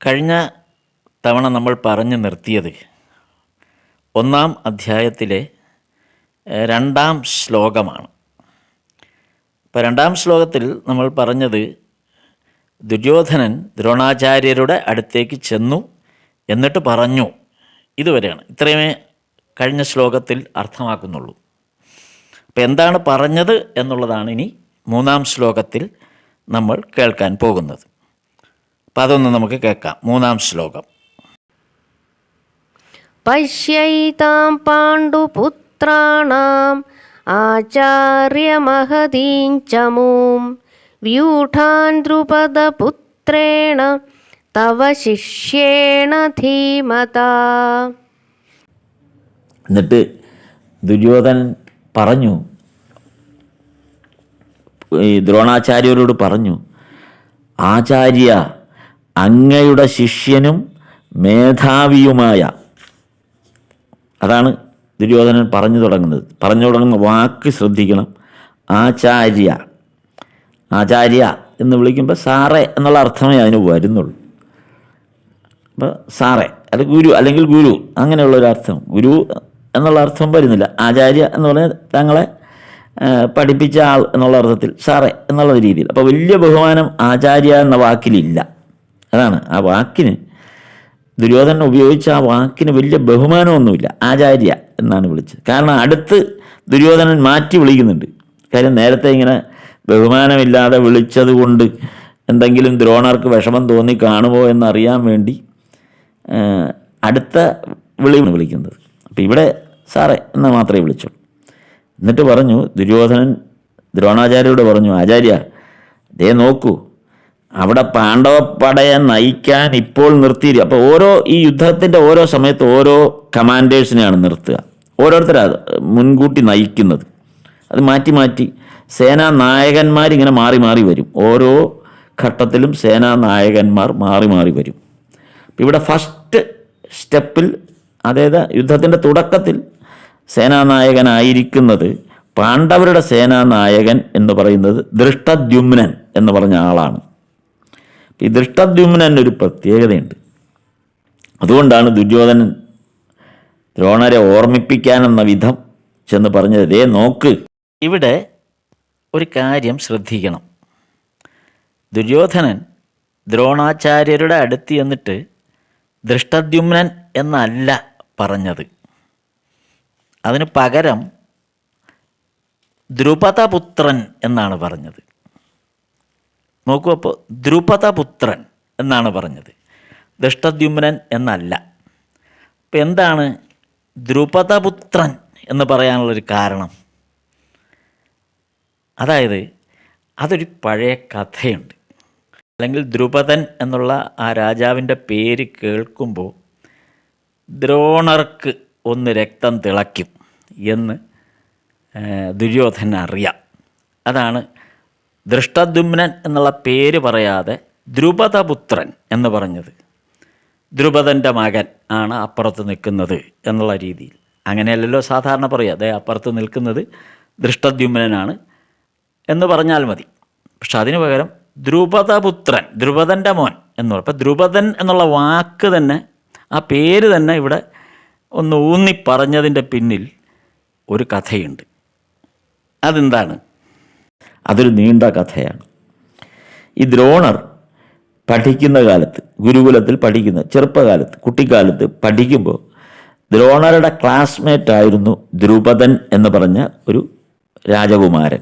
കഴിഞ്ഞ തവണ നമ്മൾ പറഞ്ഞു നിർത്തിയത് ഒന്നാം അധ്യായത്തിലെ രണ്ടാം ശ്ലോകമാണ്. ഇപ്പോൾ രണ്ടാം ശ്ലോകത്തിൽ നമ്മൾ പറഞ്ഞത് ദുര്യോധനൻ ദ്രോണാചാര്യരുടെ അടുത്തേക്ക് ചെന്നു, എന്നിട്ട് പറഞ്ഞു. ഇതുവരെയാണ്, ഇത്രയുമേ കഴിഞ്ഞ ശ്ലോകത്തിൽ അർത്ഥമാക്കുന്നുള്ളൂ. അപ്പോൾ എന്താണ് പറഞ്ഞത് എന്നുള്ളതാണ് ഇനി മൂന്നാം ശ്ലോകത്തിൽ നമ്മൾ കേൾക്കാൻ പോകുന്നത്. അപ്പം അതൊന്ന് നമുക്ക് കേൾക്കാം. മൂന്നാം ശ്ലോകം. പശ്യൈതാം പാണ്ഡുപുത്രാണാം ആചാര്യമഹതീം ചമൂം വ്യൂഢാൻ ദ്രുപദപുത്രേണ തവ ശിഷ്യേണ ധീമതാ. എന്നിട്ട് ദുര്യോധനൻ പറഞ്ഞു, ഈ ദ്രോണാചാര്യരോട് പറഞ്ഞു, ആചാര്യ, അങ്ങയുടെ ശിഷ്യനും മേധാവിയുമായ, അതാണ് ദുര്യോധനൻ പറഞ്ഞു തുടങ്ങുന്ന വാക്ക് ശ്രദ്ധിക്കണം. ആചാര്യ, ആചാര്യ എന്ന് വിളിക്കുമ്പോൾ സാറേ എന്നുള്ള അർത്ഥമേ അതിന് വരുന്നുള്ളൂ. അപ്പോൾ സാറേ അത് ഗുരു അല്ലെങ്കിൽ ഗുരു അങ്ങനെയുള്ളൊരർത്ഥം, ഗുരു എന്നുള്ള അർത്ഥം വരുന്നില്ല. ആചാര്യ എന്ന് പറഞ്ഞാൽ തങ്ങളെ പഠിപ്പിച്ച ആൾ എന്നുള്ള അർത്ഥത്തിൽ സാറേ എന്നുള്ള രീതിയിൽ. അപ്പോൾ വലിയ ബഹുമാനം ആചാര്യ എന്ന വാക്കിലില്ല. അതാണ് ആ വാക്കിന്, ദുര്യോധനൻ ഉപയോഗിച്ച ആ വാക്കിന് വലിയ ബഹുമാനമൊന്നുമില്ല. ആചാര്യ എന്നാണ് വിളിച്ചത്. കാരണം അടുത്ത് ദുര്യോധനൻ മാറ്റി വിളിക്കുന്നുണ്ട്. കാര്യം നേരത്തെ ഇങ്ങനെ ബഹുമാനമില്ലാതെ വിളിച്ചത് കൊണ്ട് എന്തെങ്കിലും ദ്രോണർക്ക് വിഷമം തോന്നി കാണുമോ എന്നറിയാൻ വേണ്ടി അടുത്ത വിളിക്കുന്നത്. അപ്പം ഇവിടെ സാറേ എന്ന് മാത്രമേ വിളിച്ചുള്ളൂ. എന്നിട്ട് പറഞ്ഞു, ദുര്യോധനൻ ദ്രോണാചാര്യരോട് പറഞ്ഞു, ആചാര്യ, ദേ നോക്കൂ, അവിടെ പാണ്ഡവപ്പടയെ നയിക്കാൻ ഇപ്പോൾ നിർത്തിയിരിക്കുക. അപ്പോൾ ഈ യുദ്ധത്തിൻ്റെ ഓരോ സമയത്ത് ഓരോ കമാൻഡേഴ്സിനെയാണ് നിർത്തുക. ഓരോരുത്തരാണ് മുൻകൂട്ടി നയിക്കുന്നത്. അത് മാറ്റി മാറ്റി സേനാ നായകന്മാരിങ്ങനെ മാറി മാറി വരും. ഓരോ ഘട്ടത്തിലും സേനാ നായകന്മാർ മാറി മാറി വരും. ഇവിടെ ഫസ്റ്റ് സ്റ്റെപ്പിൽ, അതായത് യുദ്ധത്തിൻ്റെ തുടക്കത്തിൽ സേനാനായകനായിരിക്കുന്നത് പാണ്ഡവരുടെ സേനാനായകൻ എന്ന് പറയുന്നത് ധൃഷ്ടദ്യുമ്നൻ എന്ന് പറഞ്ഞ ആളാണ്. ഈ ധൃഷ്ടദ്യുമ്നൻ ഒരു പ്രത്യേകതയുണ്ട്. അതുകൊണ്ടാണ് ദുര്യോധനൻ ദ്രോണരെ ഓർമ്മിപ്പിക്കാനെന്ന വിധം ചെന്ന് പറഞ്ഞത്, ദേ നോക്ക്. ഇവിടെ ഒരു കാര്യം ശ്രദ്ധിക്കണം. ദുര്യോധനൻ ദ്രോണാചാര്യരുടെ അടുത്ത് എന്നിട്ട് ധൃഷ്ടദ്യുമ്നൻ എന്നല്ല പറഞ്ഞത്. അതിന് പകരം ദ്രുപദപുത്രൻ എന്നാണ് പറഞ്ഞത്. നോക്കൂ, അപ്പോൾ ദ്രുപദപുത്രൻ എന്നാണ് പറഞ്ഞത്, ധൃഷ്ടദ്യുമ്നൻ എന്നല്ല. അപ്പം എന്താണ് ദ്രുപദപുത്രൻ എന്ന് പറയാനുള്ളൊരു കാരണം? അതായത് അതൊരു പഴയ കഥയുണ്ട്. അല്ലെങ്കിൽ ദ്രുപദൻ എന്നുള്ള ആ രാജാവിൻ്റെ പേര് കേൾക്കുമ്പോൾ ദ്രോണർക്ക് ഒന്ന് രക്തം തിളയ്ക്കും എന്ന് ദുര്യോധനൻ അറിയാം. അതാണ് ധൃഷ്ടദ്യുമ്നൻ എന്നുള്ള പേര് പറയാതെ ദ്രുപദപുത്രൻ എന്ന് പറഞ്ഞത്. ദ്രുപദൻ്റെ മകൻ ആണ് അപ്പുറത്ത് നിൽക്കുന്നത് എന്നുള്ള രീതിയിൽ. അങ്ങനെയല്ലല്ലോ സാധാരണ പറയുക, അതേ അപ്പുറത്ത് നിൽക്കുന്നത് ധൃഷ്ടദ്യുമ്നനാണ് എന്ന് പറഞ്ഞാൽ മതി. പക്ഷെ അതിനു പകരം ദ്രുപദപുത്രൻ, ദ്രുപദൻ്റെ മോൻ എന്ന് പറയും. അപ്പം ദ്രുപദൻ എന്നുള്ള വാക്ക് തന്നെ, ആ പേര് തന്നെ ഇവിടെ ഒന്ന് ഊന്നി പറഞ്ഞതിൻ്റെ പിന്നിൽ ഒരു കഥയുണ്ട്. അതെന്താണ്? അതൊരു നീണ്ട കഥയാണ്. ഈ ദ്രോണർ പഠിക്കുന്ന കാലത്ത്, ഗുരുകുലത്തിൽ പഠിക്കുന്ന ചെറുപ്പകാലത്ത്, കുട്ടിക്കാലത്ത് പഠിക്കുമ്പോൾ ദ്രോണറുടെ ക്ലാസ്മേറ്റ് ആയിരുന്നു ദ്രുപദൻ എന്ന് പറഞ്ഞ ഒരു രാജകുമാരൻ.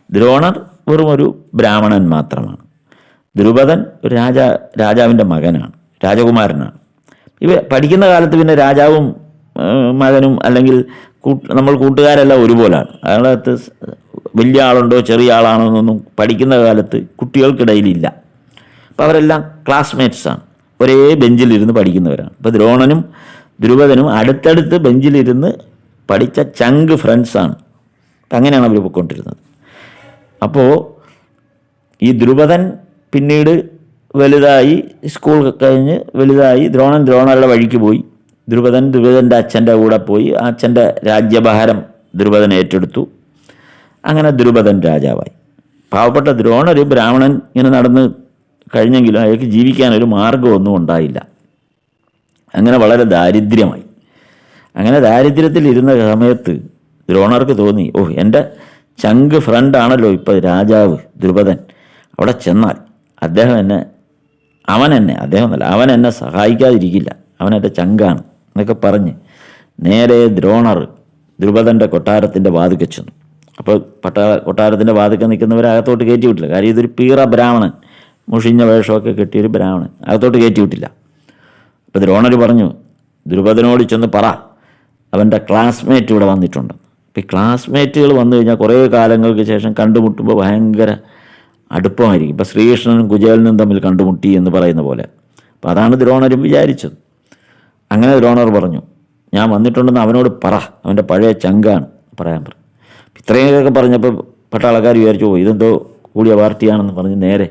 ദ്രോണർ വെറും ഒരു ബ്രാഹ്മണൻ മാത്രമാണ്. ദ്രുപദൻ ഒരു രാജാവിൻ്റെ മകനാണ്, രാജകുമാരനാണ്. ഇവ പഠിക്കുന്ന കാലത്ത് പിന്നെ രാജാവും മകനും അല്ലെങ്കിൽ നമ്മൾ കൂട്ടുകാരെല്ലാം ഒരുപോലാണ്. അതിനകത്ത് വലിയ ആളുണ്ടോ ചെറിയ ആളാണോ എന്നൊന്നും പഠിക്കുന്ന കാലത്ത് കുട്ടികൾക്കിടയിലില്ല. അപ്പോൾ അവരെല്ലാം ക്ലാസ്മേറ്റ്സാണ്, ഒരേ ബെഞ്ചിലിരുന്ന് പഠിക്കുന്നവരാണ്. അപ്പോൾ ദ്രോണനും ദ്രുപദനും അടുത്തടുത്ത് ബെഞ്ചിലിരുന്ന് പഠിച്ച ചങ്ക് ഫ്രണ്ട്സാണ്. അപ്പം അങ്ങനെയാണ് അവർ പോയിക്കൊണ്ടിരുന്നത്. അപ്പോൾ ഈ ദ്രുപദൻ പിന്നീട് വലുതായി, സ്കൂൾ കഴിഞ്ഞ് വലുതായി, ദ്രോണരുടെ വഴിക്ക് പോയി. ദ്രുപദൻ്റെ അച്ഛൻ്റെ കൂടെ പോയി. ആ അച്ഛൻ്റെ രാജ്യഭാരം ദ്രുപദൻ ഏറ്റെടുത്തു. അങ്ങനെ ദ്രുപദൻ രാജാവായി. പാവപ്പെട്ട ദ്രോണർ ബ്രാഹ്മണൻ ഇങ്ങനെ നടന്ന് കഴിഞ്ഞെങ്കിലും അയാൾക്ക് ജീവിക്കാനൊരു മാർഗ്ഗമൊന്നും ഉണ്ടായില്ല. അങ്ങനെ വളരെ ദാരിദ്ര്യമായി. അങ്ങനെ ദാരിദ്ര്യത്തിലിരുന്ന സമയത്ത് ദ്രോണർക്ക് തോന്നി, എൻ്റെ ചങ്ക് ഫ്രണ്ടാണല്ലോ ഇപ്പോൾ രാജാവ് ദ്രുപദൻ, അവിടെ ചെന്നാൽ അവൻ എന്നെ സഹായിക്കാതിരിക്കില്ല, അവനെൻ്റെ ചങ്കാണ് എന്നൊക്കെ പറഞ്ഞ് നേരെ ദ്രോണർ ദ്രുപദൻ്റെ കൊട്ടാരത്തിൻ്റെ വാതിൽക്കൽ ചെന്നു. അപ്പോൾ കൊട്ടാരത്തിൻ്റെ വാതിൽക്കൽ നിൽക്കുന്നവരെ അകത്തോട്ട് കയറ്റി വിട്ടില്ല. കാര്യം ഇതൊരു പീറ ബ്രാഹ്മണൻ, മുഷിഞ്ഞ വേഷമൊക്കെ കെട്ടിയൊരു ബ്രാഹ്മണൻ, അകത്തോട്ട് കയറ്റി വിട്ടില്ല. അപ്പോൾ ദ്രോണർ പറഞ്ഞു, ദ്രുപദനോട് ചെന്ന് പറ അവൻ്റെ ക്ലാസ്മേറ്റ് ഇവിടെ വന്നിട്ടുണ്ട്. അപ്പോൾ ഈ ക്ലാസ്മേറ്റുകൾ വന്നു കഴിഞ്ഞാൽ കുറേ കാലങ്ങൾക്ക് ശേഷം കണ്ടുമുട്ടുമ്പോൾ ഭയങ്കര അടുപ്പമായിരിക്കും. ഇപ്പോൾ ശ്രീകൃഷ്ണനും കുചേലനും തമ്മിൽ കണ്ടുമുട്ടി എന്ന് പറയുന്ന പോലെ. അപ്പോൾ അതാണ് ദ്രോണരും വിചാരിച്ചത്. അങ്ങനെ ദ്രോണർ പറഞ്ഞു, ഞാൻ വന്നിട്ടുണ്ടെന്ന് അവനോട് പറ, അവൻ്റെ പഴയ ചങ്കാണ് പറയാൻ പറഞ്ഞു. ഇത്രയൊക്കെ പറഞ്ഞപ്പോൾ പട്ടാളക്കാർ വിചാരിച്ചു, ഇതെന്തോ കൂടിയ പാർട്ടിയാണെന്ന് പറഞ്ഞ് നേരെ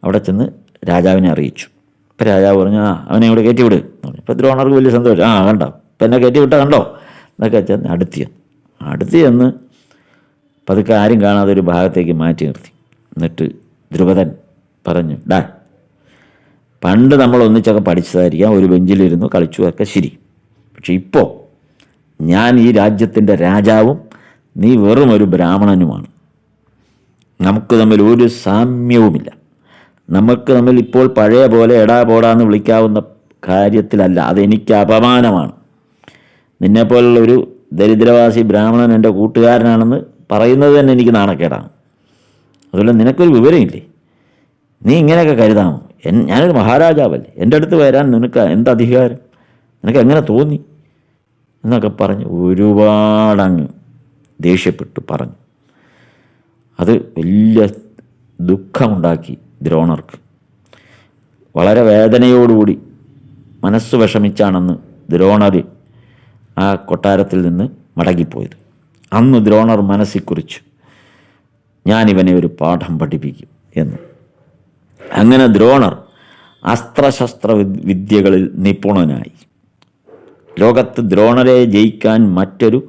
അവിടെ ചെന്ന് രാജാവിനെ അറിയിച്ചു. ഇപ്പം രാജാവ് പറഞ്ഞു, അവനെ ഇവിടെ കയറ്റി വിട്. ഇപ്പം ദ്രോണർക്ക് വലിയ സന്തോഷം. കണ്ടോ, ഇപ്പം എന്നെ കയറ്റി വിട്ടാൽ കണ്ടോ എന്നൊക്കെ ചെന്ന് അടുത്ത് ചെന്ന് പതുക്കെ ആരും കാണാതെ ഒരു ഭാഗത്തേക്ക് മാറ്റി നിർത്തി. എന്നിട്ട് ദ്രുപദൻ പറഞ്ഞു, പണ്ട് നമ്മൾ ഒന്നിച്ചൊക്കെ പഠിച്ചതായിരിക്കാം, ഒരു ബെഞ്ചിലിരുന്നു കളിച്ചു ഒക്കെ ശരി. പക്ഷെ ഇപ്പോൾ ഞാൻ ഈ രാജ്യത്തിൻ്റെ രാജാവും നീ വെറും ഒരു ബ്രാഹ്മണനുമാണ്. നമുക്ക് തമ്മിൽ ഒരു സാമ്യവുമില്ല. നമുക്ക് തമ്മിൽ ഇപ്പോൾ പഴയ പോലെ എടാ പോടാന്ന് വിളിക്കാവുന്ന കാര്യത്തിലല്ല. അതെനിക്ക് അപമാനമാണ്. നിന്നെപ്പോലുള്ള ഒരു ദരിദ്രവാസി ബ്രാഹ്മണൻ എൻ്റെ കൂട്ടുകാരനാണെന്ന് പറയുന്നത് തന്നെ എനിക്ക് നാണക്കേടാണ്. അതുപോലെ നിനക്കൊരു വിവരമില്ലേ? നീ ഇങ്ങനെയൊക്കെ കരുതാമോ? ഞാനൊരു മഹാരാജാവല്ലേ, എൻ്റെ അടുത്ത് വരാൻ നിനക്ക് എന്തധികാരം? നിനക്ക് എങ്ങനെ തോന്നി എന്നൊക്കെ പറഞ്ഞ് ഒരുപാടങ്ങ് ദേഷ്യപ്പെട്ടു പറഞ്ഞു. അത് വലിയ ദുഃഖമുണ്ടാക്കി ദ്രോണർക്ക്. വളരെ വേദനയോടുകൂടി മനസ്സ് വിഷമിച്ചാണെന്ന് ദ്രോണർ ആ കൊട്ടാരത്തിൽ നിന്ന് മടങ്ങിപ്പോയത്. അന്ന് ദ്രോണർ മനസ്സിൽ കുറിച്ചു, ഞാനിവനെ ഒരു പാഠം പഠിപ്പിക്കും എന്ന്. അങ്ങനെ ദ്രോണർ അസ്ത്രശസ്ത്ര വിദ്യകളിൽ നിപുണനായി. ലോകത്ത് ദ്രോണരെ ജയിക്കാൻ മറ്റൊരു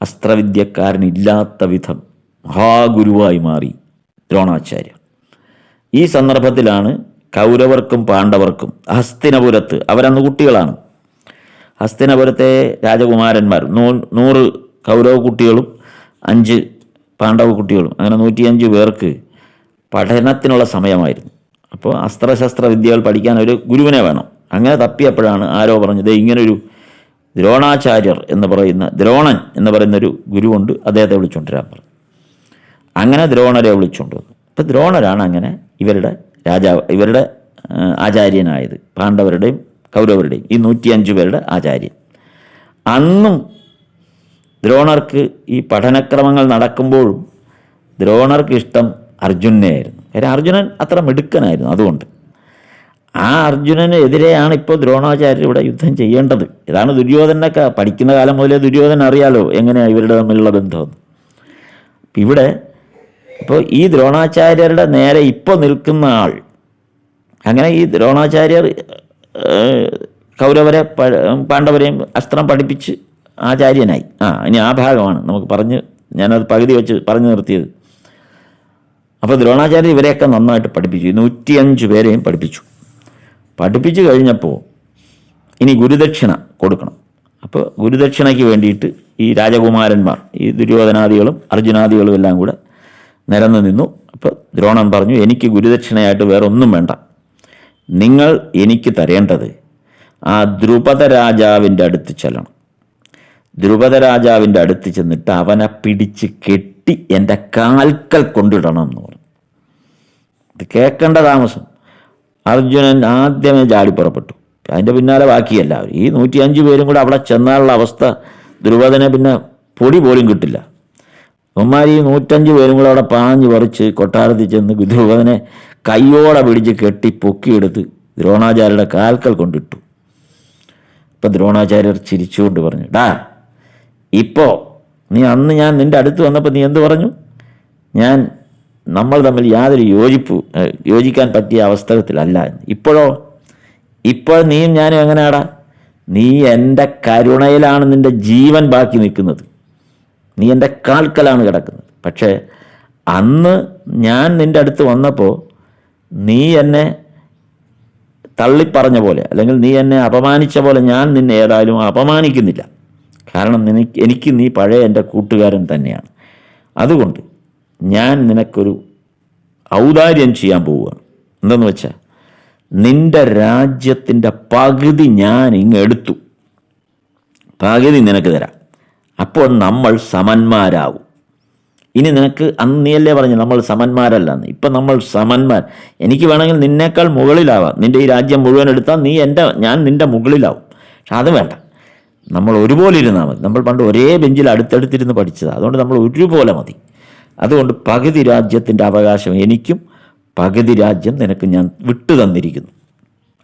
അസ്ത്രവിദ്യക്കാരനില്ലാത്ത വിധം മഹാഗുരുവായി മാറി ദ്രോണാചാര്യർ. ഈ സന്ദർഭത്തിലാണ് കൗരവർക്കും പാണ്ഡവർക്കും ഹസ്തിനപുരത്ത്, അവരന്ന് കുട്ടികളാണ്, ഹസ്തിനപുരത്തെ രാജകുമാരന്മാർ 100 കൗരവ കുട്ടികളും 5 പാണ്ഡവ കുട്ടികളും, അങ്ങനെ 105 പേർക്ക് പഠനത്തിനുള്ള സമയമായിരുന്നു. അപ്പോൾ അസ്ത്രശസ്ത്ര വിദ്യകൾ പഠിക്കാൻ ഒരു ഗുരുവിനെ വേണം. അങ്ങനെ തപ്പിയപ്പോഴാണ് ആരോ പറഞ്ഞത്, ഇങ്ങനൊരു ദ്രോണാചാര്യർ എന്ന് പറയുന്ന, ദ്രോണൻ എന്ന് പറയുന്നൊരു ഗുരുവുണ്ട്, അദ്ദേഹത്തെ വിളിച്ചുകൊണ്ടിരാൻ പറഞ്ഞു. അങ്ങനെ ദ്രോണരെ വിളിച്ചുകൊണ്ട് വന്നു. അപ്പോൾ ദ്രോണരാണ് അങ്ങനെ ഇവരുടെ ആചാര്യനായത്, പാണ്ഡവരുടെയും കൗരവരുടെയും ഈ 105 പേരുടെ ആചാര്യൻ. അന്നും ദ്രോണർക്ക് ഈ പഠനക്രമങ്ങൾ നടക്കുമ്പോഴും ദ്രോണർക്ക് ഇഷ്ടം അർജുനനെയായിരുന്നു. കാര്യം അർജുനൻ അത്ര മിടുക്കനായിരുന്നു. അതുകൊണ്ട് ആ അർജുനന് എതിരെയാണ് ഇപ്പോൾ ദ്രോണാചാര്യർ ഇവിടെ യുദ്ധം ചെയ്യേണ്ടത്. ഇതാണ് ദുര്യോധനൊക്കെ പഠിക്കുന്ന കാലം മുതലേ ദുര്യോധനൻ അറിയാലോ എങ്ങനെയാണ് ഇവരുടെ തമ്മിലുള്ള ബന്ധമെന്ന്. ഇവിടെ ഇപ്പോൾ ഈ ദ്രോണാചാര്യരുടെ നേരെ ഇപ്പോൾ നിൽക്കുന്ന ആൾ, അങ്ങനെ ഈ ദ്രോണാചാര്യർ കൗരവരെ പാണ്ഡവരെയും അസ്ത്രം പഠിപ്പിച്ച് ആചാര്യനായി. ഇനി ആ ഭാഗമാണ് നമുക്ക് ഞാനത് പകുതി വെച്ച് പറഞ്ഞു നിർത്തിയത്. അപ്പോൾ ദ്രോണാചാര്യർ ഇവരെയൊക്കെ നന്നായിട്ട് പഠിപ്പിച്ചു. 105 പേരെയും പഠിപ്പിച്ചു കഴിഞ്ഞപ്പോൾ ഇനി ഗുരുദക്ഷിണ കൊടുക്കണം. അപ്പോൾ ഗുരുദക്ഷിണയ്ക്ക് വേണ്ടിയിട്ട് ഈ രാജകുമാരന്മാർ, ഈ ദുര്യോധനാദികളും അർജുനാദികളും എല്ലാം കൂടെ നിരന്നു നിന്നു. അപ്പോൾ ദ്രോണൻ പറഞ്ഞു, എനിക്ക് ഗുരുദക്ഷിണയായിട്ട് വേറെ ഒന്നും വേണ്ട. നിങ്ങൾ എനിക്ക് തരേണ്ടത് ആ ദ്രുപദ രാജാവിൻ്റെ അടുത്ത് ചെല്ലണം. ദ്രുപദ രാജാവിൻ്റെ അടുത്ത് ചെന്നിട്ട് അവനെ പിടിച്ച് കെട്ടി എൻ്റെ കാൽക്കൽ കൊണ്ടിടണം എന്ന് പറഞ്ഞു. ഇത് കേൾക്കേണ്ട താമസം. അർജുനൻ ആദ്യമേ ചാടിപ്പുറപ്പെട്ടു. അതിൻ്റെ പിന്നാലെ ബാക്കി എല്ലാവരും. ഈ 105 പേരും കൂടെ അവിടെ ചെന്നാലുള്ള അവസ്ഥ, ദ്രുപദനെ പിന്നെ പൊടി പോലും കിട്ടില്ല. അവന്മാർ ഈ 105 പേരും കൂടെ അവിടെ പാഞ്ഞ് പറിച്ച് കൊട്ടാരത്തിൽ ചെന്ന് ദ്രുപദനെ കയ്യോടെ പിടിച്ച് കെട്ടി പൊക്കിയെടുത്ത് ദ്രോണാചാര്യരുടെ കാൽക്കൽ കൊണ്ടിട്ടു. ഇപ്പം ദ്രോണാചാര്യർ ചിരിച്ചുകൊണ്ട് പറഞ്ഞു, ഇപ്പോൾ അന്ന് ഞാൻ നിൻ്റെ അടുത്ത് വന്നപ്പോൾ നീ എന്ത് പറഞ്ഞു? നമ്മൾ തമ്മിൽ യാതൊരു യോജിക്കാൻ പറ്റിയ അവസരത്തിലല്ല. ഇപ്പോൾ നീയും ഞാനും എങ്ങനെയാടാ? നീ എൻ്റെ കരുണയിലാണ് നിൻ്റെ ജീവൻ ബാക്കി നിൽക്കുന്നത്. നീ എൻ്റെ കാൽക്കലാണ് കിടക്കുന്നത്. പക്ഷേ അന്ന് ഞാൻ നിൻ്റെ അടുത്ത് വന്നപ്പോൾ നീ എന്നെ തള്ളിപ്പറഞ്ഞ പോലെ അല്ലെങ്കിൽ നീ എന്നെ അപമാനിച്ച പോലെ ഞാൻ നിന്നെ ഏതായാലും അപമാനിക്കുന്നില്ല. കാരണം എനിക്ക് നീ പഴയ എൻ്റെ കൂട്ടുകാരൻ തന്നെയാണ്. അതുകൊണ്ട് ഞാൻ നിനക്കൊരു ഔദാര്യം ചെയ്യാൻ പോവുകയാണ്. എന്തെന്ന് വെച്ചാൽ നിൻ്റെ രാജ്യത്തിൻ്റെ പകുതി ഞാൻ ഇങ്ങെടുത്തു, പകുതി നിനക്ക് തരാം. അപ്പോൾ നമ്മൾ സമന്മാരാവും. ഇനി നിനക്ക് അന്ന് നീയല്ലേ പറഞ്ഞു നമ്മൾ സമന്മാരല്ലെന്ന്. ഇപ്പം നമ്മൾ സമന്മാർ. എനിക്ക് വേണമെങ്കിൽ നിന്നേക്കാൾ മുകളിലാവാം. നിൻ്റെ ഈ രാജ്യം മുഴുവൻ എടുത്താൽ ഞാൻ നിൻ്റെ മുകളിലാവും. പക്ഷെ അത് വേണ്ട, നമ്മൾ ഒരുപോലെ ഇരുന്നാൽ മതി. നമ്മൾ പണ്ട് ഒരേ ബെഞ്ചിൽ അടുത്തടുത്തിരുന്ന് പഠിച്ചതാണ്. അതുകൊണ്ട് നമ്മൾ ഒരുപോലെ മതി. അതുകൊണ്ട് പകുതി രാജ്യത്തിൻ്റെ അവകാശം എനിക്കും പകുതി രാജ്യം നിനക്ക് ഞാൻ വിട്ടു തന്നിരിക്കുന്നു.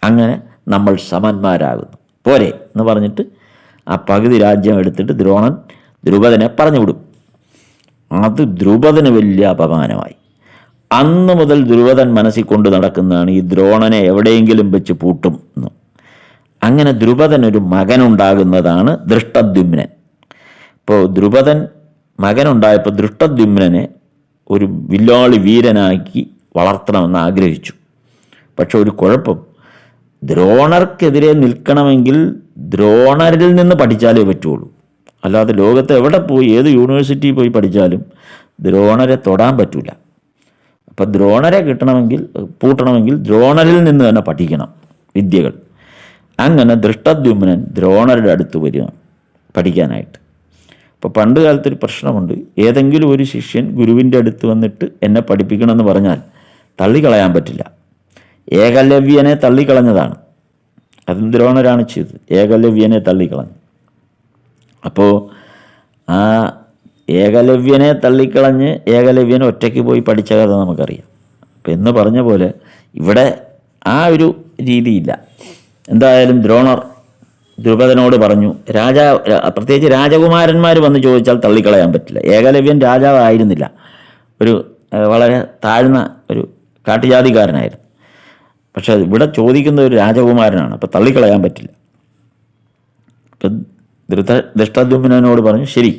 അങ്ങനെ നമ്മൾ സമന്മാരാകുന്നു. പോരെ എന്ന് പറഞ്ഞിട്ട് ആ പകുതി രാജ്യം എടുത്തിട്ട് ദ്രോണൻ ദ്രുപദനെ പറഞ്ഞു വിടും. അത് ദ്രുപദന് വലിയ അപമാനമായി. അന്ന് മുതൽ ദ്രുപദൻ മനസ്സിൽ കൊണ്ട് നടക്കുന്നതാണ് ഈ ദ്രോണനെ എവിടെയെങ്കിലും വെച്ച് പൂട്ടും എന്ന്. അങ്ങനെ ദ്രുപദനൊരു മകനുണ്ടാകുന്നതാണ് ദൃഷ്ടദ്യുമ്നൻ. ഇപ്പോൾ ദ്രുപദൻ മകനുണ്ടായപ്പോൾ ദൃഷ്ടദ്യുമ്നനെ ഒരു വില്ലാളി വീരനാക്കി വളർത്തണമെന്ന് ആഗ്രഹിച്ചു. പക്ഷെ ഒരു കുഴപ്പം, ദ്രോണർക്കെതിരെ നിൽക്കണമെങ്കിൽ ദ്രോണരിൽ നിന്ന് പഠിച്ചാലേ പറ്റുള്ളൂ. അല്ലാതെ ലോകത്ത് എവിടെ പോയി ഏത് യൂണിവേഴ്സിറ്റിയിൽ പോയി പഠിച്ചാലും ദ്രോണരെ തൊടാൻ പറ്റില്ല. അപ്പം ദ്രോണരെ പൂട്ടണമെങ്കിൽ ദ്രോണരിൽ നിന്ന് തന്നെ പഠിക്കണം വിദ്യകൾ. അങ്ങനെ ദൃഷ്ടദ്യുമ്നൻ ദ്രോണരുടെ അടുത്ത് വരിക പഠിക്കാനായിട്ട്. ഇപ്പോൾ പണ്ട് കാലത്തൊരു പ്രശ്നമുണ്ട്. ഏതെങ്കിലും ഒരു ശിഷ്യൻ ഗുരുവിൻ്റെ അടുത്ത് വന്നിട്ട് എന്നെ പഠിപ്പിക്കണമെന്ന് പറഞ്ഞാൽ തള്ളിക്കളയാൻ പറ്റില്ല. ഏകലവ്യനെ തള്ളിക്കളഞ്ഞതാണ്. അതും ദ്രോണരാണ് ചെയ്തത്. ഏകലവ്യനെ തള്ളിക്കളഞ്ഞു. അപ്പോൾ ആ ഏകലവ്യനെ തള്ളിക്കളഞ്ഞ് ഏകലവ്യനെ ഒറ്റയ്ക്ക് പോയി പഠിച്ച കഥ നമുക്കറിയാം. അപ്പം എന്ന് പറഞ്ഞ പോലെ ഇവിടെ ആ ഒരു രീതിയില്ല. എന്തായാലും ദ്രോണർ ദ്രുപദനോട് പറഞ്ഞു, പ്രത്യേകിച്ച് രാജകുമാരന്മാർ വന്ന് ചോദിച്ചാൽ തള്ളിക്കളയാൻ പറ്റില്ല. ഏകലവ്യൻ രാജാവായിരുന്നില്ല, ഒരു വളരെ താഴ്ന്ന ഒരു കാട്ടുജാതിക്കാരനായിരുന്നു. പക്ഷെ ഇവിടെ ചോദിക്കുന്ന ഒരു രാജകുമാരനാണ്, അപ്പോൾ തള്ളിക്കളയാൻ പറ്റില്ല. അപ്പം ദൃഷ്ടദ്യുമ്നനോട് പറഞ്ഞു, ശരി,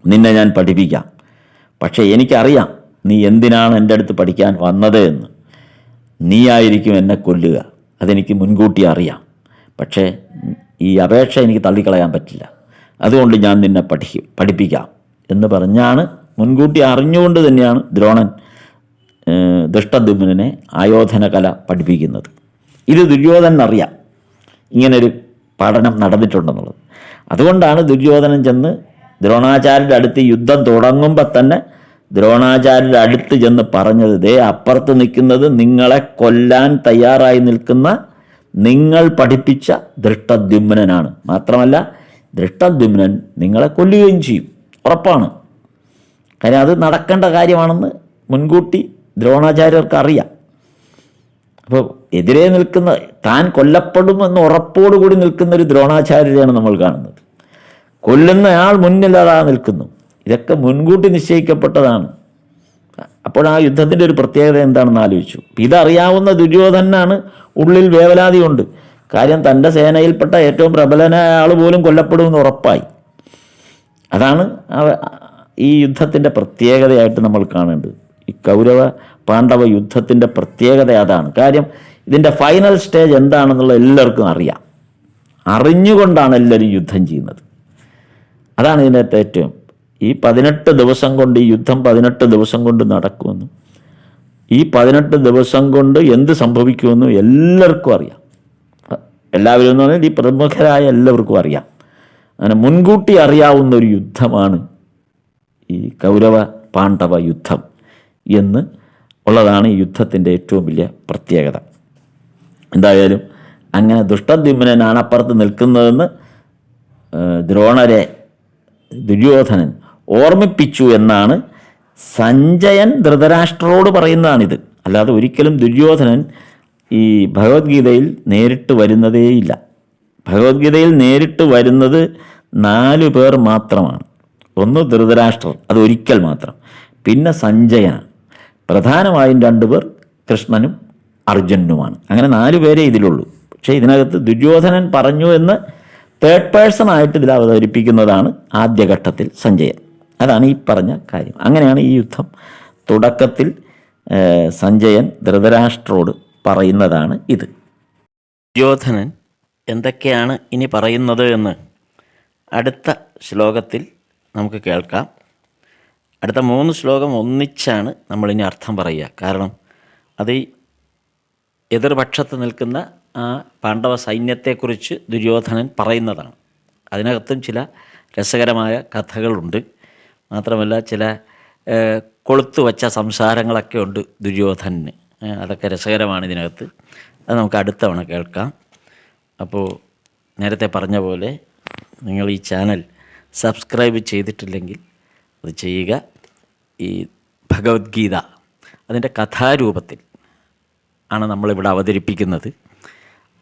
നിന്നെ ഞാൻ പഠിപ്പിക്കാം. പക്ഷേ എനിക്കറിയാം നീ എന്തിനാണ് എൻ്റെ അടുത്ത് പഠിക്കാൻ വന്നത് എന്ന്. നീയായിരിക്കും എന്നെ കൊല്ലുക, അതെനിക്ക് മുൻകൂട്ടി അറിയാം. പക്ഷേ ഈ അപേക്ഷ എനിക്ക് തള്ളിക്കളയാൻ പറ്റില്ല. അതുകൊണ്ട് ഞാൻ നിന്നെ പഠിപ്പിക്കാം എന്ന് പറഞ്ഞാണ്, മുൻകൂട്ടി അറിഞ്ഞുകൊണ്ട് തന്നെയാണ് ദ്രോണൻ ദൃഷ്ടദ്യുമ്നനെ ആയോധന കല പഠിപ്പിക്കുന്നത്. ഇത് ദുര്യോധനറിയാം ഇങ്ങനൊരു പഠനം നടന്നിട്ടുണ്ടെന്നുള്ളത്. അതുകൊണ്ടാണ് ദുര്യോധനൻ ചെന്ന് ദ്രോണാചാര്യരുടെ അടുത്ത് യുദ്ധം തുടങ്ങുമ്പോൾ തന്നെ ദ്രോണാചാര്യരുടെ അടുത്ത് ചെന്ന് പറഞ്ഞത്, ദേ അപ്പുറത്ത് നിൽക്കുന്നത് നിങ്ങളെ കൊല്ലാൻ തയ്യാറായി നിൽക്കുന്ന നിങ്ങൾ പഠിപ്പിച്ച ദൃഷ്ടദ്യുമ്നനാണ്. മാത്രമല്ല ദൃഷ്ടദ്യുമ്നൻ നിങ്ങളെ കൊല്ലുകയും ചെയ്യും, ഉറപ്പാണ്. കാര്യം അത് നടക്കേണ്ട കാര്യമാണെന്ന് മുൻകൂട്ടി ദ്രോണാചാര്യർക്ക് അറിയാം. അപ്പോൾ എതിരെ നിൽക്കുന്ന, താൻ കൊല്ലപ്പെടുമെന്ന് ഉറപ്പോടുകൂടി നിൽക്കുന്ന ഒരു ദ്രോണാചാര്യരെയാണ് നമ്മൾ കാണുന്നത്. കൊല്ലുന്നയാൾ മുന്നിലതാ നിൽക്കുന്നു. ഇതൊക്കെ മുൻകൂട്ടി നിശ്ചയിക്കപ്പെട്ടതാണ്. അപ്പോൾ ആ യുദ്ധത്തിൻ്റെ ഒരു പ്രത്യേകത എന്താണെന്ന് ആലോചിച്ചു. ഇതറിയാവുന്ന ദുര്യോധനാണ് ഉള്ളിൽ വേവലാതിയുണ്ട്. കാര്യം തൻ്റെ സേനയിൽപ്പെട്ട ഏറ്റവും പ്രബലനായ ആൾ പോലും കൊല്ലപ്പെടുമെന്ന് ഉറപ്പായി. അതാണ് ഈ യുദ്ധത്തിൻ്റെ പ്രത്യേകതയായിട്ട് നമ്മൾ കാണേണ്ടത്. ഈ കൗരവ പാണ്ഡവ യുദ്ധത്തിൻ്റെ പ്രത്യേകത അതാണ്. കാര്യം ഇതിൻ്റെ ഫൈനൽ സ്റ്റേജ് എന്താണെന്നുള്ള എല്ലാവർക്കും അറിയാം. അറിഞ്ഞുകൊണ്ടാണ് എല്ലാവരും യുദ്ധം ചെയ്യുന്നത്. അതാണ് ഇതിൻ്റെ ഏറ്റവും. ഈ 18 ദിവസം കൊണ്ട്, ഈ യുദ്ധം 18 ദിവസം കൊണ്ട് നടക്കുമെന്നും ഈ 18 ദിവസം കൊണ്ട് എന്ത് സംഭവിക്കുമെന്നും എല്ലാവർക്കും അറിയാം. എല്ലാവരും എന്ന് പറഞ്ഞാൽ ഈ പ്രമുഖരായ എല്ലാവർക്കും അറിയാം. അങ്ങനെ മുൻകൂട്ടി അറിയാവുന്ന ഒരു യുദ്ധമാണ് ഈ കൗരവ പാണ്ഡവ യുദ്ധം എന്ന് ഉള്ളതാണ് ഈ യുദ്ധത്തിൻ്റെ ഏറ്റവും വലിയ പ്രത്യേകത. എന്തായാലും അങ്ങനെ ദുഷ്ടദ്യുമ്നനാണ് അപ്പുറത്ത് നിൽക്കുന്നതെന്ന് ദ്രോണരെ ദുര്യോധനൻ ഓർമ്മിപ്പിച്ചു എന്നാണ് സഞ്ജയൻ ധൃതരാഷ്ട്രരോട് പറയുന്നതാണിത്. അല്ലാതെ ഒരിക്കലും ദുര്യോധനൻ ഈ ഭഗവത്ഗീതയിൽ നേരിട്ട് വരുന്നതേയില്ല. ഭഗവത്ഗീതയിൽ നേരിട്ട് വരുന്നത് 4 പേർ മാത്രമാണ്. ഒന്ന് ധൃതരാഷ്ട്രർ, അതൊരിക്കൽ മാത്രം. പിന്നെ സഞ്ജയനാണ്. പ്രധാനമായും 2 പേർ കൃഷ്ണനും അർജുനനുമാണ്. അങ്ങനെ 4 പേരേ ഇതിലുള്ളൂ. പക്ഷേ ഇതിനകത്ത് ദുര്യോധനൻ പറഞ്ഞു എന്ന് തേർഡ് പേഴ്സൺ ആയിട്ട് ഇതിൽ അവതരിപ്പിക്കുന്നതാണ് ആദ്യഘട്ടത്തിൽ സഞ്ജയൻ. അതാണ് ഈ പറഞ്ഞ കാര്യം. അങ്ങനെയാണ് ഈ യുദ്ധം തുടക്കത്തിൽ സഞ്ജയൻ ധൃതരാഷ്ട്രോട് പറയുന്നതാണ് ഇത്. ദുര്യോധനൻ എന്തൊക്കെയാണ് ഇനി പറയുന്നത് എന്ന് അടുത്ത ശ്ലോകത്തിൽ നമുക്ക് കേൾക്കാം. അടുത്ത 3 ശ്ലോകം ഒന്നിച്ചാണ് നമ്മളിനി അർത്ഥം പറയുക. കാരണം അത് എതിർപക്ഷത്ത് നിൽക്കുന്ന ആ പാണ്ഡവ സൈന്യത്തെക്കുറിച്ച് ദുര്യോധനൻ പറയുന്നതാണ്. അതിനകത്തും ചില രസകരമായ കഥകളുണ്ട്. മാത്രമല്ല ചില കൊളുത്തു വച്ച സംസാരങ്ങളൊക്കെ ഉണ്ട് ദുര്യോധനന്. അതൊക്കെ രസകരമാണ് ഇതിനകത്ത്. അത് നമുക്ക് അടുത്ത തവണ കേൾക്കാം. അപ്പോൾ നേരത്തെ പറഞ്ഞ പോലെ നിങ്ങൾ ഈ ചാനൽ സബ്സ്ക്രൈബ് ചെയ്തിട്ടില്ലെങ്കിൽ അത് ചെയ്യുക. ഈ ഭഗവത്ഗീത അതിൻ്റെ കഥാരൂപത്തിൽ ആണ് നമ്മളിവിടെ അവതരിപ്പിക്കുന്നത്.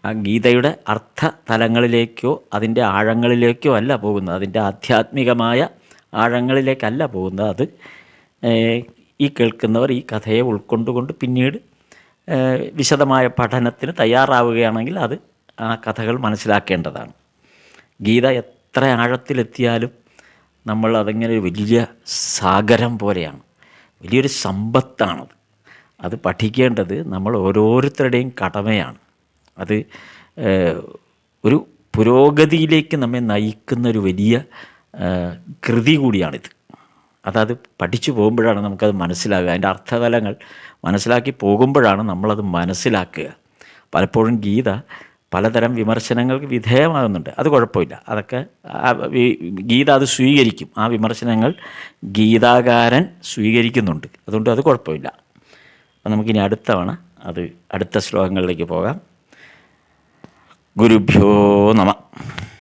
ആ ഗീതയുടെ അർത്ഥ തലങ്ങളിലേക്കോ അതിൻ്റെ ആഴങ്ങളിലേക്കോ അല്ല പോകുന്നത്, അതിൻ്റെ ആധ്യാത്മികമായ ആഴങ്ങളിലേക്കല്ല പോകുന്നത്. അത് ഈ കേൾക്കുന്നവർ ഈ കഥയെ ഉൾക്കൊണ്ടുകൊണ്ട് പിന്നീട് വിശദമായ പഠനത്തിന് തയ്യാറാവുകയാണെങ്കിൽ അത് ആ കഥകൾ മനസ്സിലാക്കേണ്ടതാണ്. ഗീത എത്ര ആഴത്തിലെത്തിയാലും നമ്മൾ അതിങ്ങനെ ഒരു വലിയ സാഗരം പോലെയാണ്, വലിയൊരു സമ്പത്താണത്. അത് പഠിക്കേണ്ടത് നമ്മൾ ഓരോരുത്തരുടെയും കടമയാണ്. അത് ഒരു പുരോഗതിയിലേക്ക് നമ്മെ നയിക്കുന്ന ഒരു വലിയ കൃതി കൂടിയാണിത്. അതത് പഠിച്ചു പോകുമ്പോഴാണ് നമുക്കത് മനസ്സിലാകുക. അതിൻ്റെ അർത്ഥതലങ്ങൾ മനസ്സിലാക്കി പോകുമ്പോഴാണ് നമ്മളത് മനസ്സിലാക്കുക. പലപ്പോഴും ഗീത പലതരം വിമർശനങ്ങൾക്ക് വിധേയമാകുന്നുണ്ട്. അത് കുഴപ്പമില്ല, അതൊക്കെ ഗീത അത് സ്വീകരിക്കും. ആ വിമർശനങ്ങൾ ഗീതാകാരൻ സ്വീകരിക്കുന്നുണ്ട്, അതുകൊണ്ട് അത് കുഴപ്പമില്ല. അപ്പം നമുക്കിനി അടുത്ത തവണ അടുത്ത ശ്ലോകങ്ങളിലേക്ക് പോകാം. ഗുരുഭ്യോ നമഃ.